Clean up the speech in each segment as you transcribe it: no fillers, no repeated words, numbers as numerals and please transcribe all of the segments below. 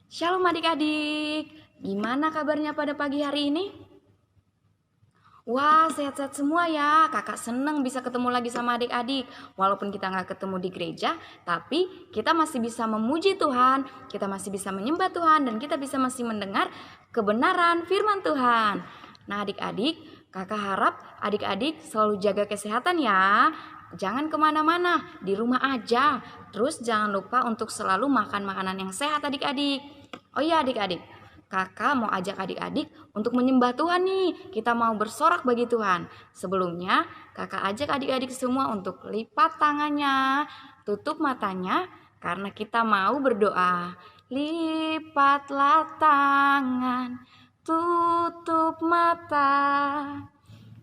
Shalom adik-adik, gimana kabarnya pada pagi hari ini? Wah, sehat-sehat semua ya. Kakak seneng bisa ketemu lagi sama adik-adik. Walaupun kita nggak ketemu di gereja, tapi kita masih bisa memuji Tuhan, kita masih bisa menyembah Tuhan, dan kita bisa masih mendengar kebenaran firman Tuhan. Nah adik-adik, kakak harap adik-adik selalu jaga kesehatan ya. Jangan kemana-mana, di rumah aja. Terus jangan lupa untuk selalu makan makanan yang sehat adik-adik. Oh iya adik-adik, kakak mau ajak adik-adik untuk menyembah Tuhan nih. Kita mau bersorak bagi Tuhan. Sebelumnya, kakak ajak adik-adik semua untuk lipat tangannya, tutup matanya, karena kita mau berdoa. Lipatlah tangan, tutup mata,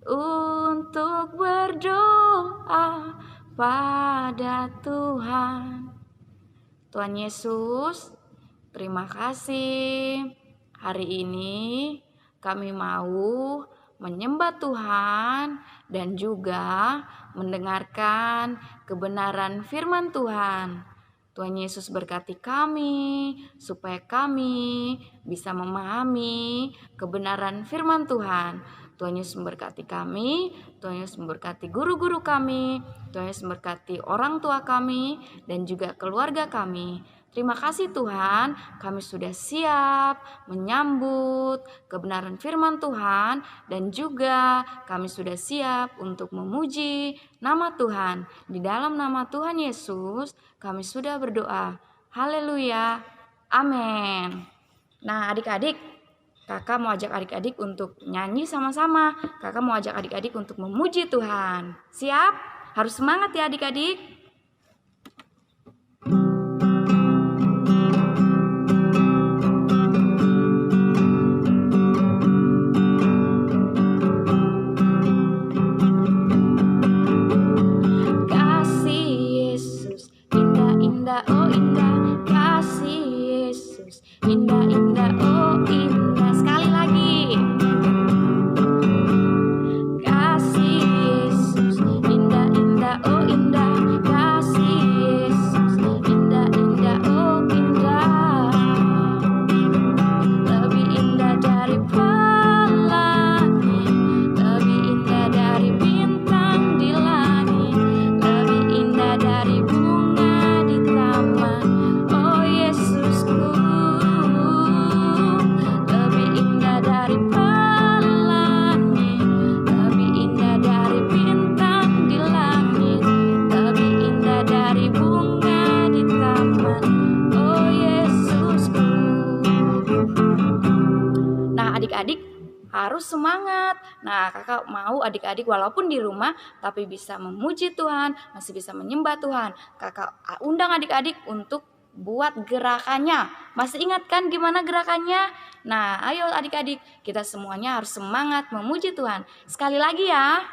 untuk berdoa pada Tuhan. Tuhan Yesus, terima kasih. Hari ini kami mau menyembah Tuhan dan juga mendengarkan kebenaran firman Tuhan. Tuhan Yesus berkati kami supaya kami bisa memahami kebenaran firman Tuhan. Tuhan Yesus memberkati kami, Tuhan Yesus memberkati guru-guru kami, Tuhan Yesus memberkati orang tua kami dan juga keluarga kami. Terima kasih Tuhan, kami sudah siap menyambut kebenaran firman Tuhan dan juga kami sudah siap untuk memuji nama Tuhan. Di dalam nama Tuhan Yesus, kami sudah berdoa. Haleluya. Amin. Nah, adik-adik, kakak mau ajak adik-adik untuk nyanyi sama-sama. Kakak mau ajak adik-adik untuk memuji Tuhan. Siap? Harus semangat ya adik-adik. Adik-adik harus semangat. Nah, kakak mau adik-adik walaupun di rumah tapi bisa memuji Tuhan, masih bisa menyembah Tuhan. Kakak undang adik-adik untuk buat gerakannya. Masih ingat kan gimana gerakannya? Nah, ayo adik-adik, kita semuanya harus semangat memuji Tuhan. Sekali lagi ya.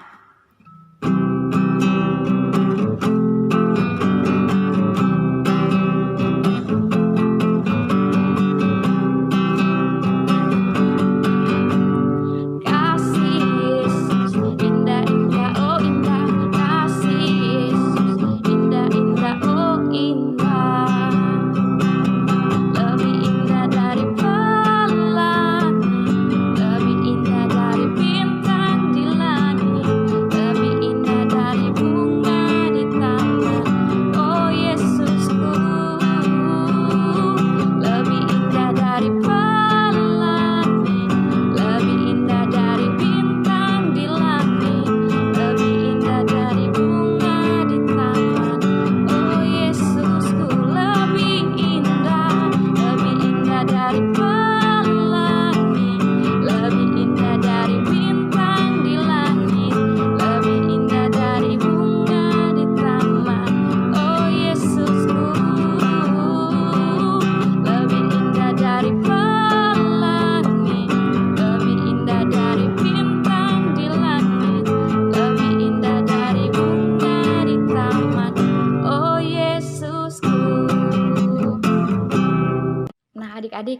Adik-adik,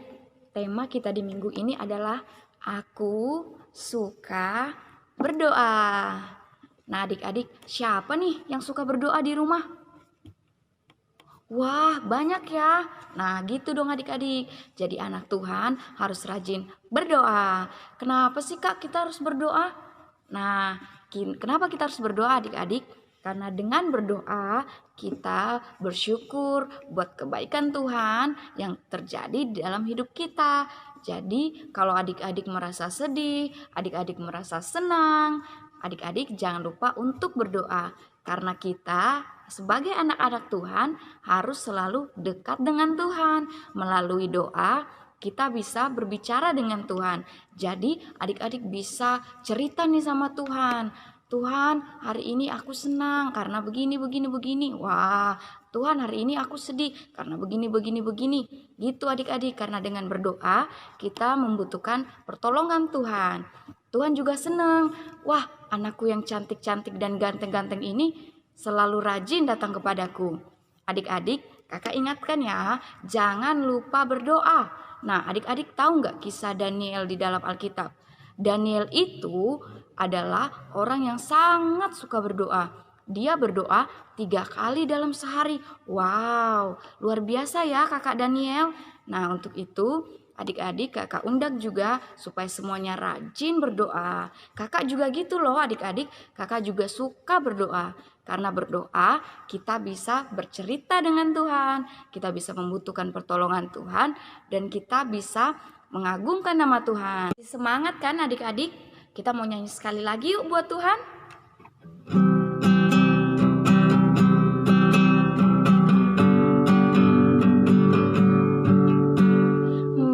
tema kita di minggu ini adalah Aku Suka Berdoa. Nah adik-adik, siapa nih yang suka berdoa di rumah? Wah, banyak ya. Nah, gitu dong adik-adik. Jadi anak Tuhan harus rajin berdoa. Kenapa sih Kak kita harus berdoa? Nah, kenapa kita harus berdoa adik-adik? Karena dengan berdoa kita bersyukur buat kebaikan Tuhan yang terjadi di dalam hidup kita. Jadi kalau adik-adik merasa sedih, adik-adik merasa senang, adik-adik jangan lupa untuk berdoa. Karena kita sebagai anak-anak Tuhan harus selalu dekat dengan Tuhan. Melalui doa kita bisa berbicara dengan Tuhan. Jadi adik-adik bisa cerita nih sama Tuhan. Tuhan, hari ini aku senang karena begini. Wah, Tuhan, hari ini aku sedih karena begini. Gitu adik-adik, karena dengan berdoa kita membutuhkan pertolongan Tuhan. Tuhan juga senang. Wah, anakku yang cantik-cantik dan ganteng-ganteng ini selalu rajin datang kepadaku. Adik-adik, kakak ingatkan ya, jangan lupa berdoa. Nah, adik-adik tahu nggak kisah Daniel di dalam Alkitab? Daniel itu adalah orang yang sangat suka berdoa. Dia berdoa 3 kali dalam sehari. Wow, luar biasa ya kakak Daniel. Nah, untuk itu adik-adik kakak undang juga supaya semuanya rajin berdoa. Kakak juga gitu loh adik-adik, kakak juga suka berdoa. Karena berdoa kita bisa bercerita dengan Tuhan, kita bisa membutuhkan pertolongan Tuhan, dan kita bisa mengagungkan nama Tuhan. Semangat kan adik-adik? Kita mau nyanyi sekali lagi yuk buat Tuhan.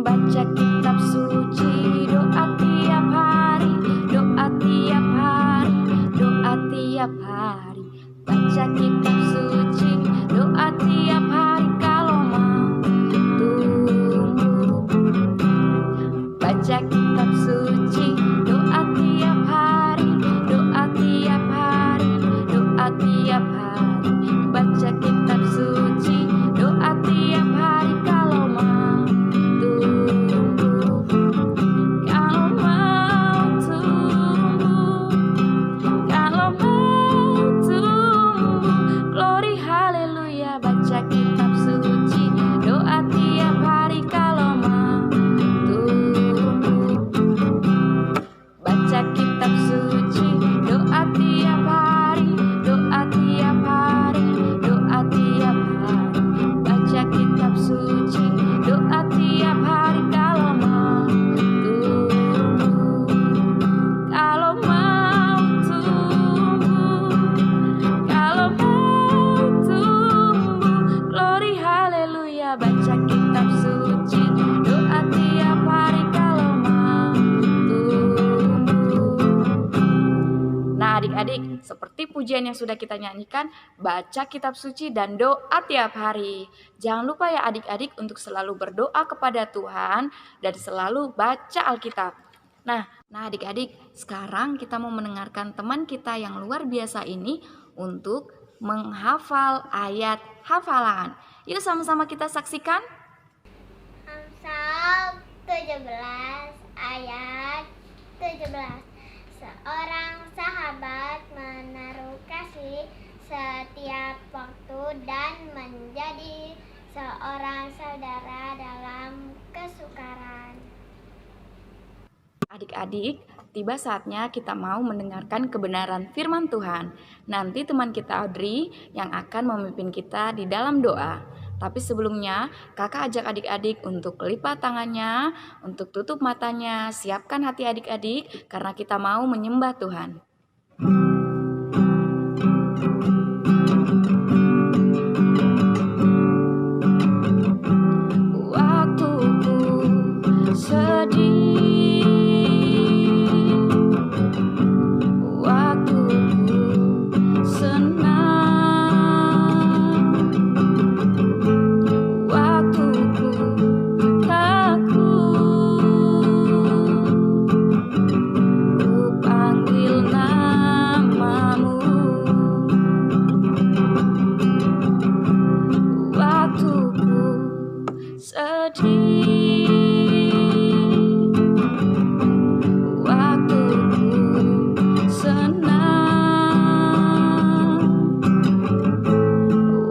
Baca kitab suci, doa tiap hari, doa tiap hari, doa tiap hari. Baca kitab suci, doa tiap hari kalau mau tumbuh. Baca kitab suci, doa tiap hari, doa tiap hari, doa tiap hari. Baca kitab suci, doa tiap hari kalau mau tumbuh. Kalau mau tumbuh, kalau mau tumbuh, glory haleluya. Baca kitab suci, doa tiap hari kalau mau tumbuh. Baca kitab suci, doa tiap hari, doa tiap hari, doa tiap hari. Baca kitab suci, doa tiap hari kalau mau tumbuh. Kalau mau tumbuh, kalau mau tumbuh, glory haleluya. Baca kitab suci, doa tiap hari kalau mau tumbuh. Nah adik-adik, seperti pujian yang sudah kita nyanyikan, baca kitab suci dan doa tiap hari. Jangan lupa ya adik-adik untuk selalu berdoa kepada Tuhan dan selalu baca Alkitab. Nah adik-adik, sekarang kita mau mendengarkan teman kita yang luar biasa ini untuk menghafal ayat hafalan. Yuk sama-sama kita saksikan. Amsal 17 ayat 17. Seorang sahabat menaruh kasih setiap waktu dan menjadi seorang saudara dalam kesukaran. Adik-adik, tiba saatnya kita mau mendengarkan kebenaran firman Tuhan. Nanti teman kita Audrey yang akan memimpin kita di dalam doa. Tapi sebelumnya, kakak ajak adik-adik untuk lipat tangannya, untuk tutup matanya, siapkan hati adik-adik karena kita mau menyembah Tuhan. Waktuku sedih, waktuku senang, waktuku takut, ku panggil namamu. Waktuku sedih, waktuku senang,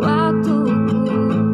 waktuku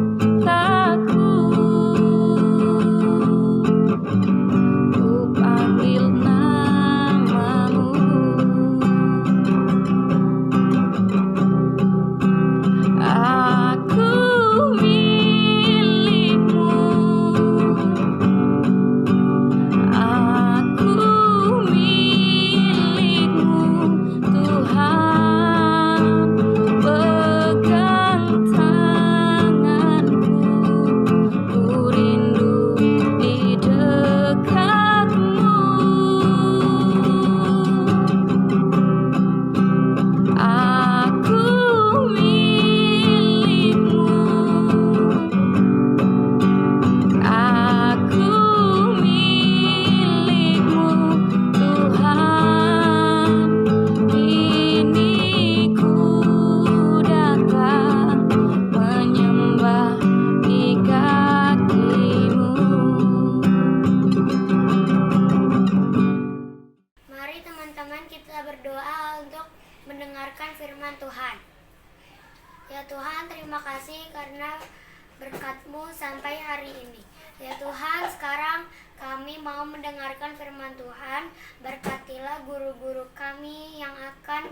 terima kasih karena berkat-Mu sampai hari ini. Ya Tuhan, sekarang kami mau mendengarkan firman Tuhan. Berkatilah guru-guru kami yang akan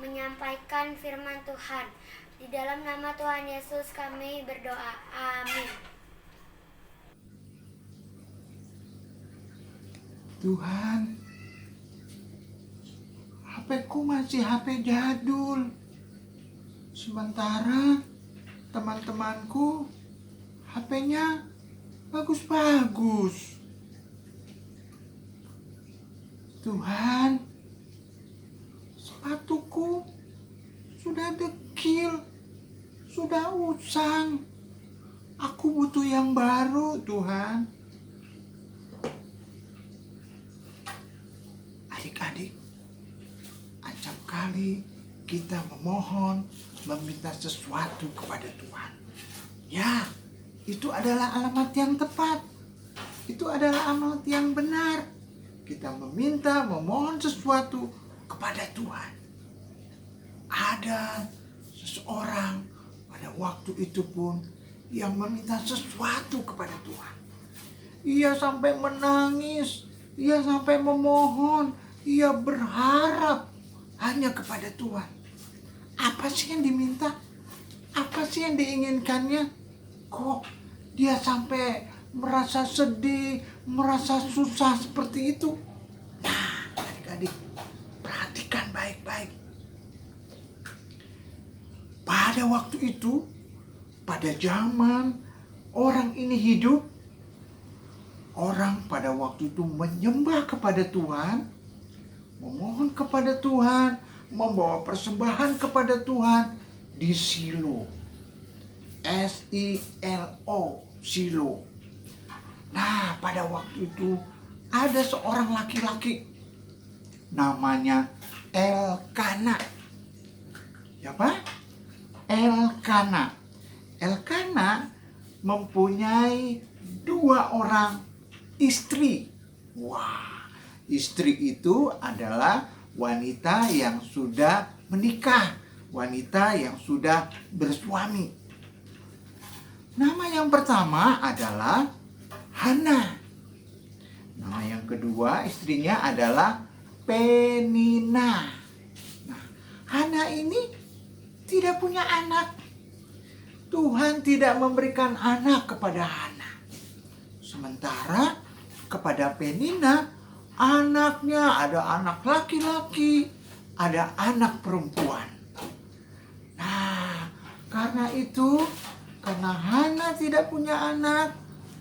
menyampaikan firman Tuhan. Di dalam nama Tuhan Yesus kami berdoa. Amin. Tuhan, HP-ku masih HP jadul. Sementara teman-temanku HP-nya bagus-bagus. Tuhan, sepatuku sudah dekil, sudah usang. Aku butuh yang baru, Tuhan. Adik-adik, acap kali kita memohon, meminta sesuatu kepada Tuhan. Ya, itu adalah alamat yang tepat. Itu adalah alamat yang benar. Kita meminta, memohon sesuatu kepada Tuhan. Ada seseorang pada waktu itu pun yang meminta sesuatu kepada Tuhan. Ia sampai menangis, ia sampai memohon, ia berharap hanya kepada Tuhan. Apa sih yang diminta? Apa sih yang diinginkannya? Kok dia sampai merasa sedih, merasa susah seperti itu? Nah, adik-adik, perhatikan baik-baik. Pada waktu itu, pada zaman orang ini hidup, orang pada waktu itu menyembah kepada Tuhan, memohon kepada Tuhan, membawa persembahan kepada Tuhan di Shilo. S-I-L-O, Shilo. Nah, pada waktu itu ada seorang laki-laki namanya Elkana. Siapa? Elkana. Elkana mempunyai 2 orang istri. Wah, istri itu adalah wanita yang sudah menikah, wanita yang sudah bersuami. Nama yang pertama adalah Hana. Nama yang kedua istrinya adalah Penina. Nah, Hana ini tidak punya anak. Tuhan tidak memberikan anak kepada Hana. Sementara kepada Penina, anaknya ada anak laki-laki, ada anak perempuan. Nah, karena itu, karena Hana tidak punya anak,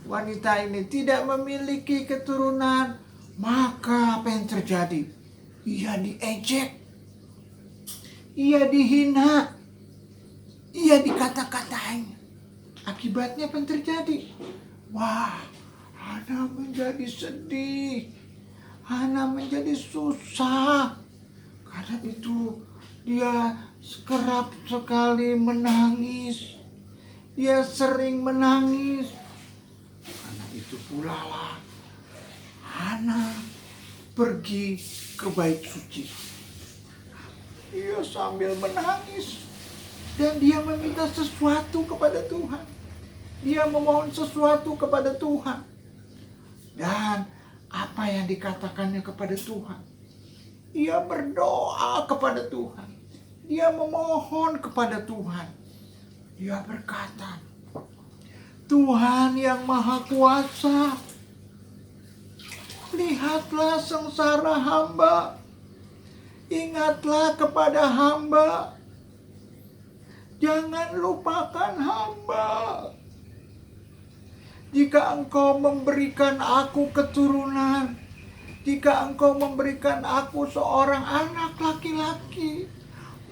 wanita ini tidak memiliki keturunan, maka apa yang terjadi? Ia diejek, ia dihina, ia dikata-katain. Akibatnya apa yang terjadi? Wah, Hana menjadi sedih, Hana menjadi susah. Karena itu dia kerap sekali menangis, dia sering menangis. Karena itu pula lah Hana pergi ke bait suci. Dia sambil menangis dan dia meminta sesuatu kepada Tuhan. Dia memohon sesuatu kepada Tuhan. Dan apa yang dikatakannya kepada Tuhan? Ia berdoa kepada Tuhan. Dia memohon kepada Tuhan. Dia berkata, Tuhan yang Maha Kuasa, lihatlah sengsara hamba. Ingatlah kepada hamba. Jangan lupakan hamba. Jika Engkau memberikan aku keturunan, jika Engkau memberikan aku seorang anak laki-laki,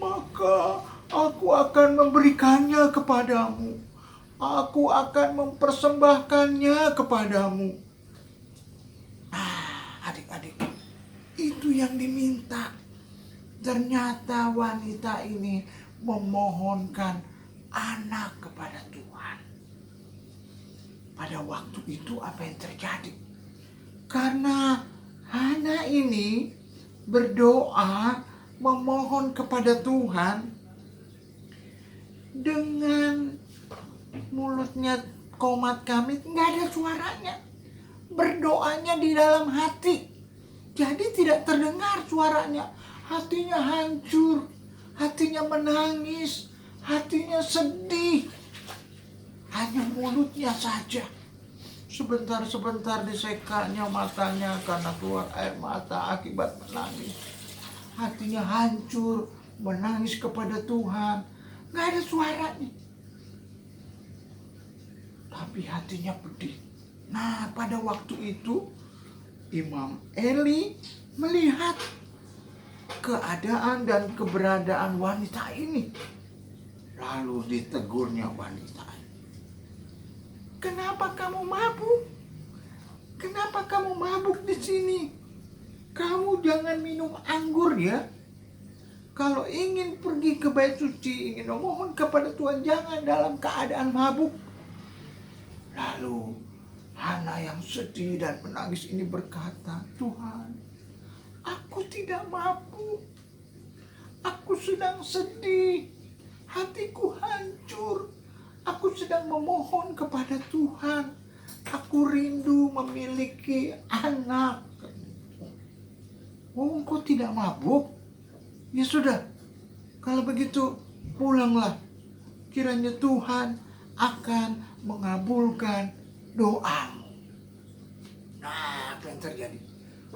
maka aku akan memberikannya kepadamu. Aku akan mempersembahkannya kepadamu. Adik-adik, itu yang diminta. Ternyata wanita ini memohonkan anak kepada Tuhan. Pada waktu itu apa yang terjadi? Karena Hana ini berdoa memohon kepada Tuhan, dengan mulutnya komat kamit, nggak ada suaranya. Berdoanya di dalam hati, jadi tidak terdengar suaranya. Hatinya hancur, hatinya menangis, hatinya sedih. Hanya mulutnya saja. Sebentar-sebentar disekanya matanya karena keluar air mata akibat menangis. Hatinya hancur, menangis kepada Tuhan. Nggak ada suaranya. Tapi hatinya pedih. Nah, pada waktu itu Imam Eli melihat keadaan dan keberadaan wanita ini. Lalu ditegurnya wanita ini. Kenapa kamu mabuk? Kenapa kamu mabuk di sini? Kamu jangan minum anggur ya. Kalau ingin pergi ke bait suci, ingin memohon kepada Tuhan, jangan dalam keadaan mabuk. Lalu Hana yang sedih dan menangis ini berkata, Tuhan, aku tidak mabuk. Aku sedang sedih. Hatiku hancur. Aku sedang memohon kepada Tuhan. Aku rindu memiliki anak. Oh, engkau tidak mabuk? Ya sudah, kalau begitu pulanglah. Kiranya Tuhan akan mengabulkan doamu. Nah, apa yang terjadi?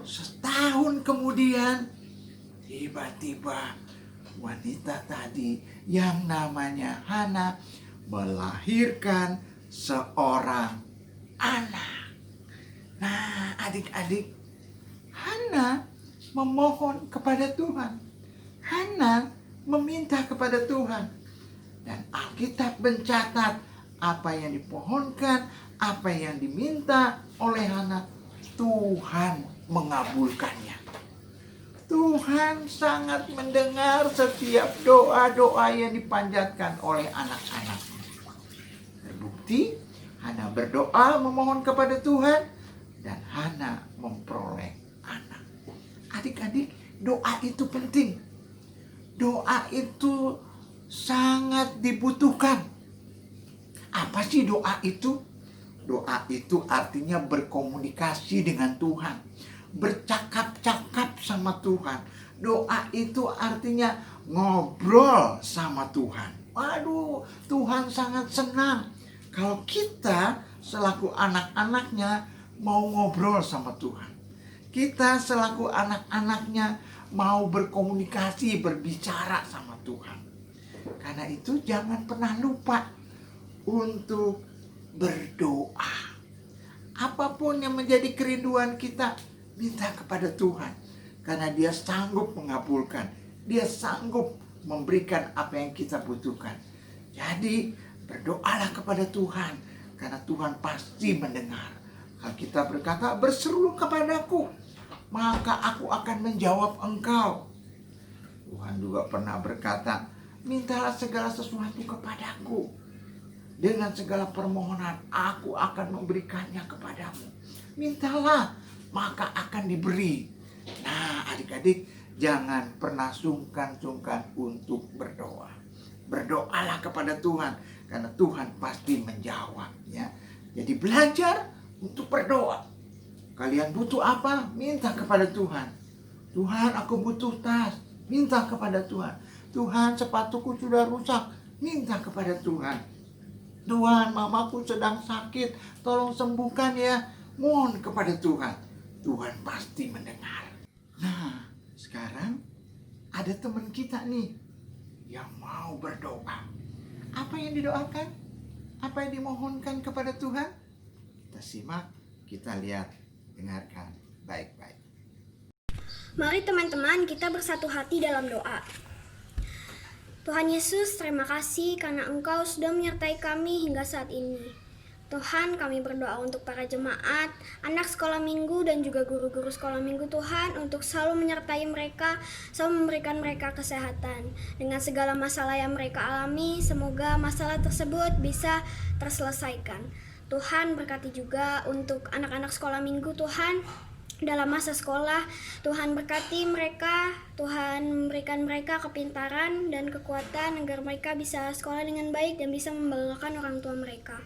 Setahun kemudian, tiba-tiba wanita tadi yang namanya Hana melahirkan seorang anak. Nah, adik-adik, Hana memohon kepada Tuhan. Hana meminta kepada Tuhan. Dan Alkitab mencatat apa yang dipohonkan, apa yang diminta oleh Hana, Tuhan mengabulkannya. Tuhan sangat mendengar setiap doa-doa yang dipanjatkan oleh anak-anaknya. Terbukti, Hana berdoa memohon kepada Tuhan dan Hana memperoleh anak. Adik-adik, doa itu penting. Doa itu sangat dibutuhkan. Apa sih doa itu? Doa itu artinya berkomunikasi dengan Tuhan, bercakap-cakap sama Tuhan. Doa itu artinya ngobrol sama Tuhan. Waduh, Tuhan sangat senang kalau kita selaku anak-anaknya mau ngobrol sama Tuhan. Kita selaku anak-anaknya mau berkomunikasi, berbicara sama Tuhan. Karena itu jangan pernah lupa untuk berdoa. Apapun yang menjadi kerinduan kita, minta kepada Tuhan. Karena Dia sanggup mengabulkan. Dia sanggup memberikan apa yang kita butuhkan. Jadi berdoalah kepada Tuhan. Karena Tuhan pasti mendengar. Alkitab berkata, berseru kepadaku, maka aku akan menjawab engkau. Tuhan juga pernah berkata, mintalah segala sesuatu kepadaku. Dengan segala permohonan, aku akan memberikannya kepadamu. Mintalah, maka akan diberi. Nah, adik-adik, jangan pernah sungkan-sungkan untuk berdoa. Berdoalah kepada Tuhan, karena Tuhan pasti menjawabnya. Jadi belajar untuk berdoa. Kalian butuh apa? Minta kepada Tuhan. Tuhan, aku butuh tas. Minta kepada Tuhan. Tuhan, sepatuku sudah rusak. Minta kepada Tuhan. Tuhan, mamaku sedang sakit. Tolong sembuhkan ya. Mohon kepada Tuhan. Tuhan pasti mendengar. Nah, sekarang ada teman kita nih yang mau berdoa. Apa yang didoakan? Apa yang dimohonkan kepada Tuhan? Kita simak, kita lihat, dengarkan baik-baik. Mari teman-teman kita bersatu hati dalam doa. Tuhan Yesus, terima kasih karena Engkau sudah menyertai kami hingga saat ini. Tuhan, kami berdoa untuk para jemaat, anak sekolah minggu dan juga guru-guru sekolah minggu Tuhan, untuk selalu menyertai mereka, selalu memberikan mereka kesehatan. Dengan segala masalah yang mereka alami, semoga masalah tersebut bisa terselesaikan. Tuhan, berkati juga untuk anak-anak sekolah minggu Tuhan, dalam masa sekolah. Tuhan berkati mereka, Tuhan memberikan mereka kepintaran dan kekuatan agar mereka bisa sekolah dengan baik dan bisa membanggakan orang tua mereka.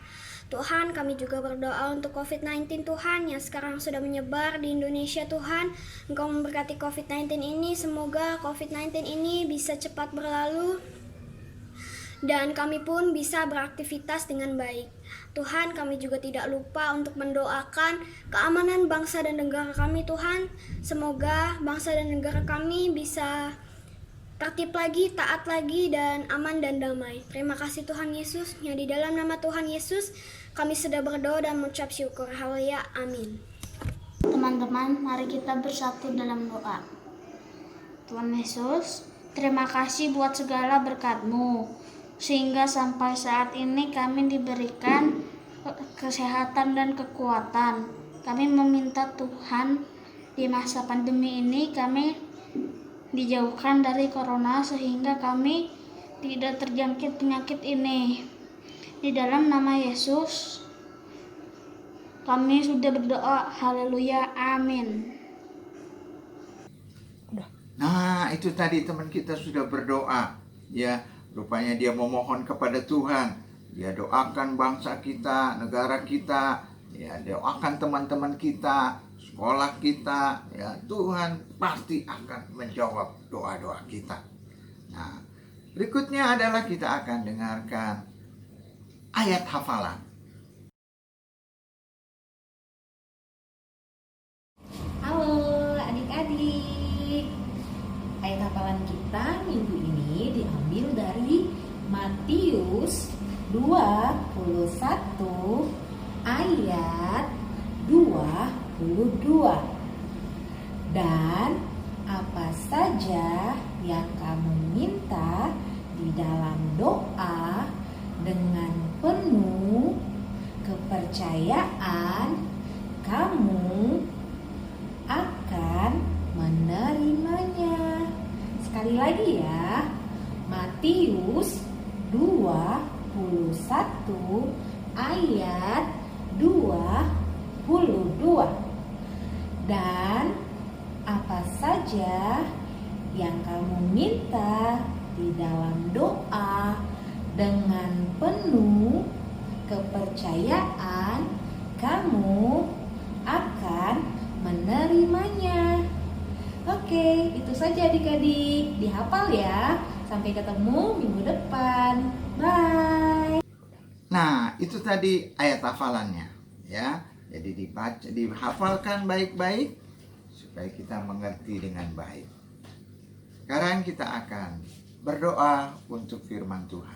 Tuhan, kami juga berdoa untuk COVID-19 Tuhan yang sekarang sudah menyebar di Indonesia. Tuhan, Engkau memberkati COVID-19 ini, semoga COVID-19 ini bisa cepat berlalu dan kami pun bisa beraktivitas dengan baik. Tuhan, kami juga tidak lupa untuk mendoakan keamanan bangsa dan negara kami. Tuhan, semoga bangsa dan negara kami bisa tertib lagi, taat lagi, dan aman dan damai. Terima kasih Tuhan Yesus, yang di dalam nama Tuhan Yesus kami sudah berdoa dan mengucap syukur. Haleluya, amin. Teman-teman, mari kita bersatu dalam doa. Tuhan Yesus, terima kasih buat segala berkat-Mu, sehingga sampai saat ini kami diberikan kesehatan dan kekuatan. Kami meminta Tuhan, di masa pandemi ini kami dijauhkan dari corona sehingga kami tidak terjangkit penyakit ini. Di dalam nama Yesus kami sudah berdoa. Haleluya, amin. Nah, itu tadi teman kita sudah berdoa. Ya, rupanya dia memohon kepada Tuhan. Dia doakan bangsa kita, negara kita, ya, doakan teman-teman kita, sekolah kita, ya, Tuhan pasti akan menjawab doa-doa kita. Nah, berikutnya adalah kita akan dengarkan ayat hafalan. Halo adik-adik. Ayat hafalan kita minggu ini diambil dari Matius 21 ayat 22. Dan apa saja yang kamu minta di dalam doa dengan penuh kepercayaan, kamu akan menerimanya. Sekali lagi ya, Matius 21 ayat 22. Dan apa saja yang kamu minta di dalam doa dengan penuh kepercayaan, kamu akan menerimanya. Oke, itu saja adik-adik. Dihafal ya. Sampai ketemu minggu depan. Bye. Nah, itu tadi ayat hafalannya, ya. Jadi dibaca, dihafalkan baik-baik supaya kita mengerti dengan baik. Sekarang kita akan berdoa untuk firman Tuhan.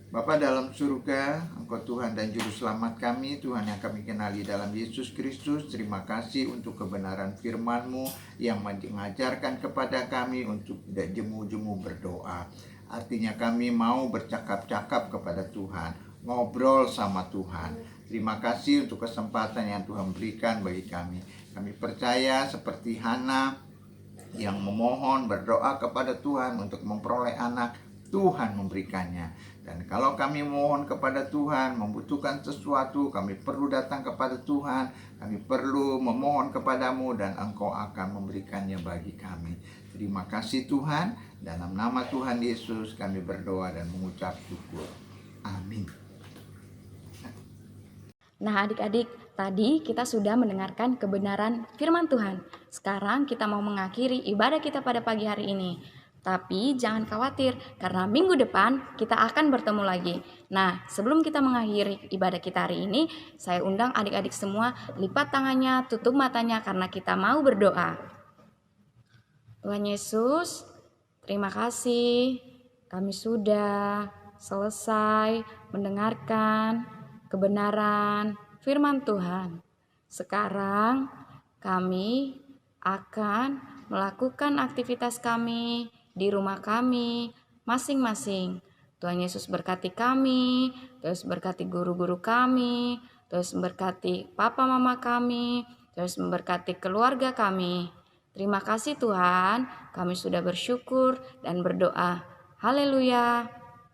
Bapa dalam surga, Engkau Tuhan dan Juru Selamat kami, Tuhan yang kami kenali dalam Yesus Kristus. Terima kasih untuk kebenaran firman-Mu yang mengajarkan kepada kami untuk tidak jemu-jemu berdoa. Artinya kami mau bercakap-cakap kepada Tuhan, ngobrol sama Tuhan. Terima kasih untuk kesempatan yang Tuhan berikan bagi kami. Kami percaya seperti Hana yang memohon berdoa kepada Tuhan untuk memperoleh anak, Tuhan memberikannya. Dan kalau kami mohon kepada Tuhan, membutuhkan sesuatu, kami perlu datang kepada Tuhan, kami perlu memohon kepadamu dan Engkau akan memberikannya bagi kami. Terima kasih Tuhan, dalam nama Tuhan Yesus kami berdoa dan mengucap syukur. Amin. Nah adik-adik, tadi kita sudah mendengarkan kebenaran firman Tuhan. Sekarang kita mau mengakhiri ibadah kita pada pagi hari ini. Tapi jangan khawatir, karena minggu depan kita akan bertemu lagi. Nah, sebelum kita mengakhiri ibadah kita hari ini, saya undang adik-adik semua lipat tangannya, tutup matanya karena kita mau berdoa. Tuhan Yesus, terima kasih. Kami sudah selesai mendengarkan kebenaran firman Tuhan. Sekarang kami akan melakukan aktivitas kami di rumah kami masing-masing. Tuhan Yesus berkati kami, terus berkati guru-guru kami, terus berkati papa mama kami, terus memberkati keluarga kami. Terima kasih Tuhan, kami sudah bersyukur dan berdoa. Haleluya,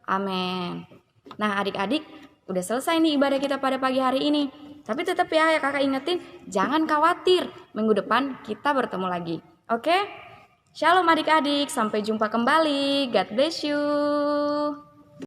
amin. Nah adik-adik, udah selesai nih ibadah kita pada pagi hari ini. Tapi tetap ya kakak ingetin, jangan khawatir. Minggu depan kita bertemu lagi. Oke? Shalom adik-adik, sampai jumpa kembali. God bless you.